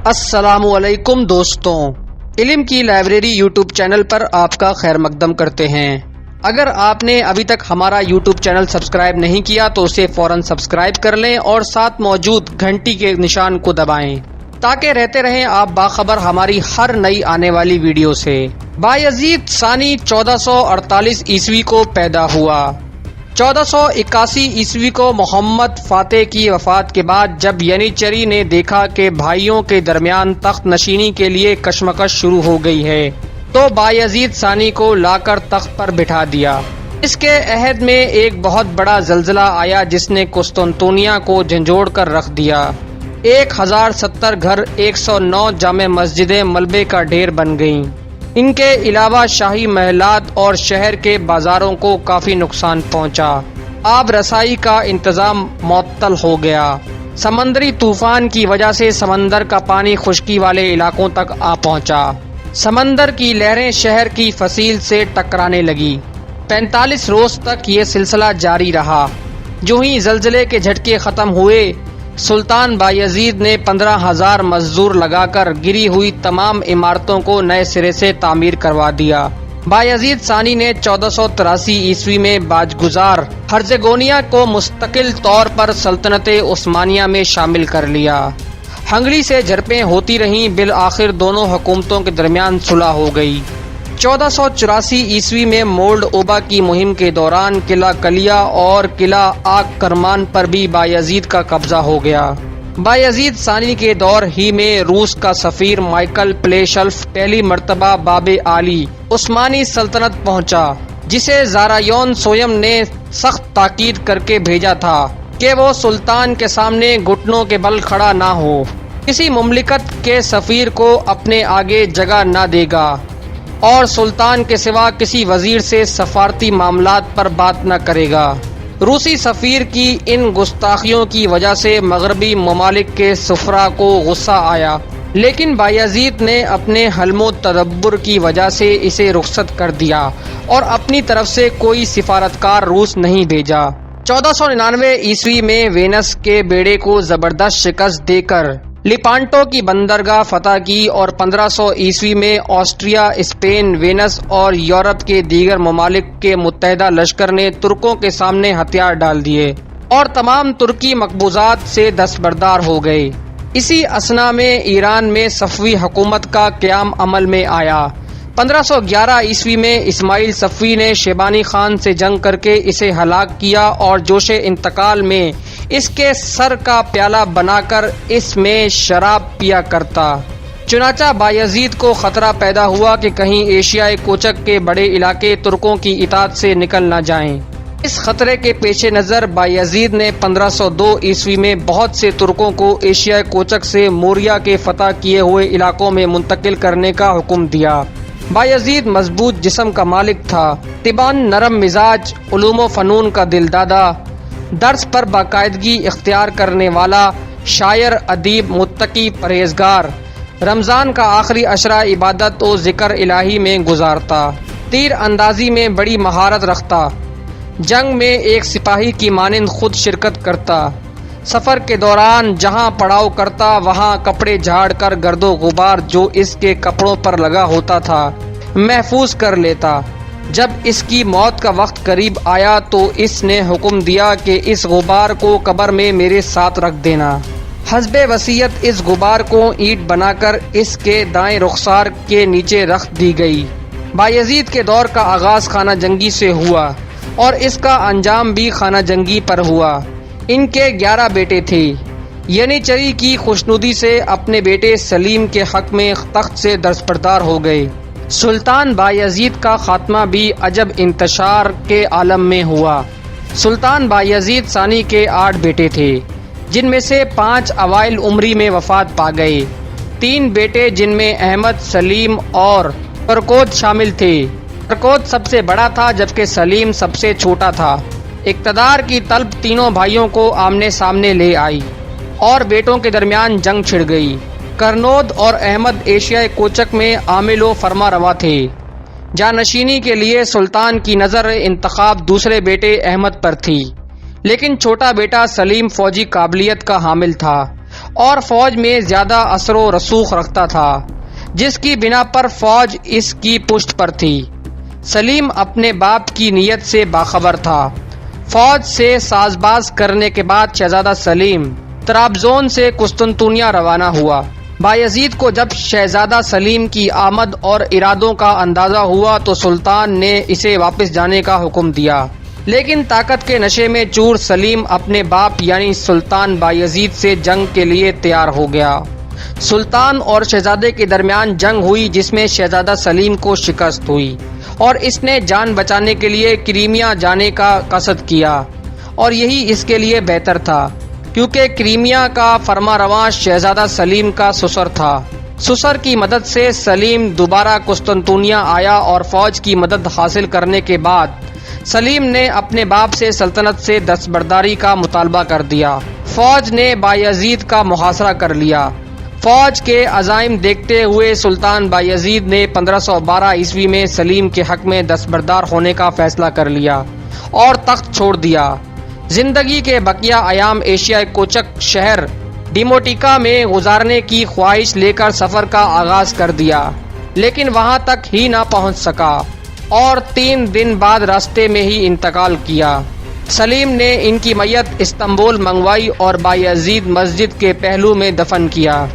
السلام علیکم دوستوں، علم کی لائبریری یوٹیوب چینل پر آپ کا خیر مقدم کرتے ہیں۔ اگر آپ نے ابھی تک ہمارا یوٹیوب چینل سبسکرائب نہیں کیا تو اسے فوراً سبسکرائب کر لیں اور ساتھ موجود گھنٹی کے نشان کو دبائیں تاکہ رہتے رہیں آپ باخبر ہماری ہر نئی آنے والی ویڈیو سے۔ بایزید ثانی 1448 عیسوی کو پیدا ہوا۔ 1481 عیسوی کو محمد فاتح کی وفات کے بعد جب ینیچری نے دیکھا کہ بھائیوں کے درمیان تخت نشینی کے لیے کشمکش شروع ہو گئی ہے تو بایزید ثانی کو لا کر تخت پر بٹھا دیا۔ اس کے عہد میں ایک بہت بڑا زلزلہ آیا جس نے قسطنطنیہ کو جھنجھوڑ کر رکھ دیا۔ 1070 گھر، 109 جامع مسجدیں ملبے کا ڈھیر بن گئیں۔ ان کے علاوہ شاہی محلات اور شہر کے بازاروں کو کافی نقصان پہنچا۔ آب رسائی کا انتظام معطل ہو گیا۔ سمندری طوفان کی وجہ سے سمندر کا پانی خشکی والے علاقوں تک آ پہنچا۔ سمندر کی لہریں شہر کی فصیل سے ٹکرانے لگی۔ 45 روز تک یہ سلسلہ جاری رہا۔ جو ہی زلزلے کے جھٹکے ختم ہوئے، سلطان بایزید نے 15,000 مزدور لگا کر گری ہوئی تمام عمارتوں کو نئے سرے سے تعمیر کروا دیا۔ بایزید ثانی نے 1483 عیسوی میں باجگزار ہرزیگونیا کو مستقل طور پر سلطنت عثمانیہ میں شامل کر لیا۔ ہنگری سے جھڑپیں ہوتی رہیں، بالآخر دونوں حکومتوں کے درمیان صلح ہو گئی۔ 1484 عیسوی میں مولڈ اوبا کی مہم کے دوران قلعہ کلیا اور قلعہ آگ کرمان پر بھی بایزید کا قبضہ ہو گیا۔ بایزید ثانی کے دور ہی میں روس کا سفیر مائیکل پلیشلف پہلی مرتبہ باب عالی عثمانی سلطنت پہنچا، جسے زارایون سویم نے سخت تاکید کر کے بھیجا تھا کہ وہ سلطان کے سامنے گھٹنوں کے بل کھڑا نہ ہو، کسی مملکت کے سفیر کو اپنے آگے جگہ نہ دے گا اور سلطان کے سوا کسی وزیر سے سفارتی معاملات پر بات نہ کرے گا۔ روسی سفیر کی ان گستاخیوں کی وجہ سے مغربی ممالک کے سفراء کو غصہ آیا، لیکن بایزید نے اپنے حلم و تدبر کی وجہ سے اسے رخصت کر دیا اور اپنی طرف سے کوئی سفارتکار روس نہیں بھیجا۔ 1499 عیسوی میں وینس کے بیڑے کو زبردست شکست دے کر لیپانٹو کی بندرگاہ فتح کی اور 1500 عیسوی میں آسٹریا، اسپین، وینس اور یورپ کے دیگر ممالک کے متحدہ لشکر نے ترکوں کے سامنے ہتھیار ڈال دیے اور تمام ترکی مقبوضات سے دستبردار ہو گئے۔ اسی اثنا میں ایران میں صفوی حکومت کا قیام عمل میں آیا۔ 1511 عیسوی میں اسماعیل صفوی نے شیبانی خان سے جنگ کر کے اسے ہلاک کیا اور جوش انتقال میں اس کے سر کا پیالہ بنا کر اس میں شراب پیا کرتا۔ چنانچہ بایزید کو خطرہ پیدا ہوا کہ کہیں ایشیائے کوچک کے بڑے علاقے ترکوں کی اطاعت سے نکل نہ جائیں۔ اس خطرے کے پیش نظر بایزید نے 1502 عیسوی میں بہت سے ترکوں کو ایشیائے کوچک سے موریہ کے فتح کیے ہوئے علاقوں میں منتقل کرنے کا حکم دیا۔ بایزید مضبوط جسم کا مالک تھا، طبعاً نرم مزاج، علوم و فنون کا دلدادہ، درس پر باقاعدگی اختیار کرنے والا، شاعر، ادیب، متقی، پرہیزگار۔ رمضان کا آخری عشرہ عبادت و ذکر الہی میں گزارتا، تیر اندازی میں بڑی مہارت رکھتا، جنگ میں ایک سپاہی کی مانند خود شرکت کرتا، سفر کے دوران جہاں پڑاؤ کرتا وہاں کپڑے جھاڑ کر گرد و غبار جو اس کے کپڑوں پر لگا ہوتا تھا محفوظ کر لیتا۔ جب اس کی موت کا وقت قریب آیا تو اس نے حکم دیا کہ اس غبار کو قبر میں میرے ساتھ رکھ دینا۔ حسب وصیت اس غبار کو اینٹ بنا کر اس کے دائیں رخسار کے نیچے رکھ دی گئی۔ بایزید کے دور کا آغاز خانہ جنگی سے ہوا اور اس کا انجام بھی خانہ جنگی پر ہوا۔ ان کے 11 بیٹے تھے۔ ینیچری کی خوشنودی سے اپنے بیٹے سلیم کے حق میں تخت سے دستبردار ہو گئے۔ سلطان بایزید کا خاتمہ بھی عجب انتشار کے عالم میں ہوا۔ سلطان بایزید ثانی کے 8 بیٹے تھے، جن میں سے 5 اوائل عمری میں وفات پا گئے۔ 3 بیٹے جن میں احمد، سلیم اور ترکوت شامل تھے۔ ترکوت سب سے بڑا تھا جبکہ سلیم سب سے چھوٹا تھا۔ اقتدار کی طلب تینوں بھائیوں کو آمنے سامنے لے آئی اور بیٹوں کے درمیان جنگ چھڑ گئی۔ کرنود اور احمد ایشیائے کوچک میں عامل و فرما روا تھے۔ جانشینی کے لیے سلطان کی نظر انتخاب دوسرے بیٹے احمد پر تھی، لیکن چھوٹا بیٹا سلیم فوجی قابلیت کا حامل تھا اور فوج میں زیادہ اثر و رسوخ رکھتا تھا، جس کی بنا پر فوج اس کی پشت پر تھی۔ سلیم اپنے باپ کی نیت سے باخبر تھا۔ فوج سے ساز باز کرنے کے بعد شہزادہ سلیم طرابزون سے قسطنطنیہ روانہ ہوا۔ بایزید کو جب شہزادہ سلیم کی آمد اور ارادوں کا اندازہ ہوا تو سلطان نے اسے واپس جانے کا حکم دیا، لیکن طاقت کے نشے میں چور سلیم اپنے باپ یعنی سلطان بایزید سے جنگ کے لیے تیار ہو گیا۔ سلطان اور شہزادے کے درمیان جنگ ہوئی، جس میں شہزادہ سلیم کو شکست ہوئی اور اس نے جان بچانے کے لیے کریمیا جانے کا قصد کیا، اور یہی اس کے لیے بہتر تھا کیونکہ کریمیا کا فرما رواں شہزادہ سلیم کا سسر تھا۔ سسر کی مدد سے سلیم دوبارہ قسطنطنیہ آیا اور فوج کی مدد حاصل کرنے کے بعد سلیم نے اپنے باپ سے سلطنت سے دستبرداری کا مطالبہ کر دیا۔ فوج نے بایزید کا محاصرہ کر لیا۔ فوج کے عزائم دیکھتے ہوئے سلطان بایزید نے 1512 عیسوی میں سلیم کے حق میں دستبردار ہونے کا فیصلہ کر لیا اور تخت چھوڑ دیا۔ زندگی کے بقیہ ایام ایشیا کوچک شہر ڈیموٹیکا میں گزارنے کی خواہش لے کر سفر کا آغاز کر دیا، لیکن وہاں تک ہی نہ پہنچ سکا اور 3 دن بعد راستے میں ہی انتقال کیا۔ سلیم نے ان کی میت استنبول منگوائی اور بایزید مسجد کے پہلو میں دفن کیا۔